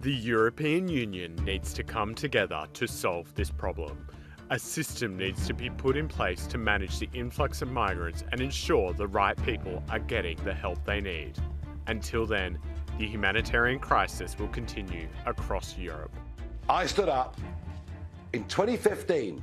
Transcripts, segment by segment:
The European Union needs to come together to solve this problem. A system needs to be put in place to manage the influx of migrants and ensure the right people are getting the help they need. Until then, the humanitarian crisis will continue across Europe. I stood up in 2015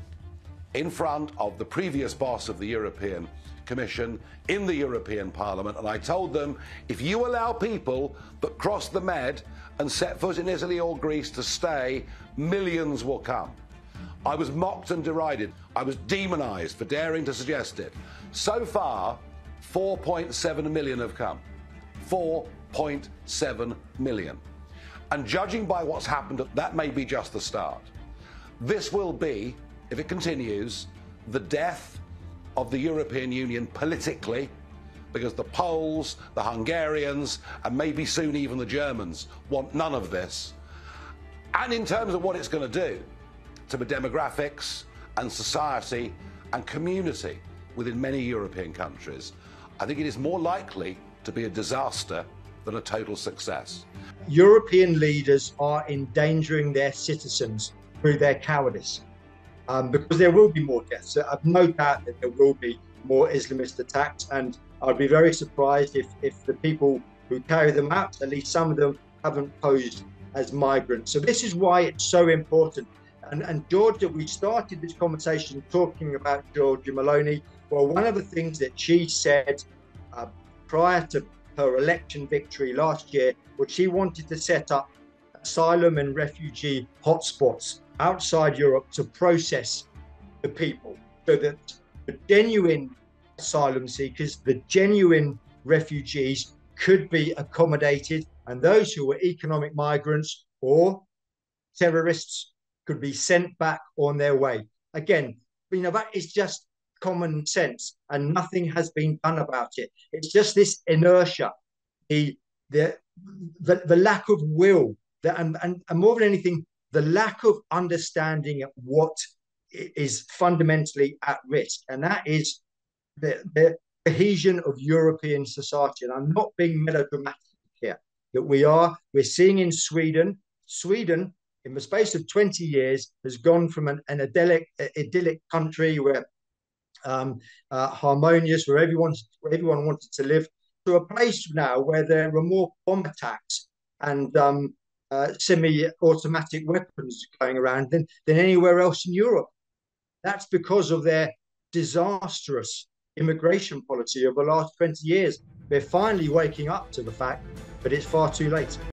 in front of the previous boss of the European Commission in the European Parliament, and I told them, if you allow people that cross the Med and set foot in Italy or Greece to stay, millions will come. I was mocked and derided. I was demonised for daring to suggest it. So far, 4.7 million have come. 4.7 million. And judging by what's happened, that may be just the start. This will be, if it continues, the death of the European Union politically, because the Poles, the Hungarians, and maybe soon even the Germans want none of this. And in terms of what it's going to do to the demographics and society and community within many European countries, I think it is more likely to be a disaster than a total success. European leaders are endangering their citizens through their cowardice, because there will be more deaths. I've no doubt that there will be more Islamist attacks, and I'd be very surprised if the people who carry them out, at least some of them, haven't posed as migrants. So this is why it's so important. And Georgia, we started this conversation talking about Giorgia Meloni. Well, one of the things that she said prior to her election victory last year was she wanted to set up asylum and refugee hotspots outside Europe to process the people, so that the genuine asylum seekers, the genuine refugees could be accommodated, and those who were economic migrants or terrorists could be sent back on their way. Again, that is just common sense, and nothing has been done about it. It's just this inertia, the lack of will, and more than anything, the lack of understanding what is fundamentally at risk, and that is the cohesion of European society. And I'm not being melodramatic here, that we're seeing in Sweden, in the space of 20 years, has gone from an idyllic country where harmonious, where everyone wanted to live, to a place now where there are more bomb attacks and semi-automatic weapons going around than anywhere else in Europe. That's because of their disastrous immigration policy of the last 20 years. They're finally waking up to the fact that it's far too late.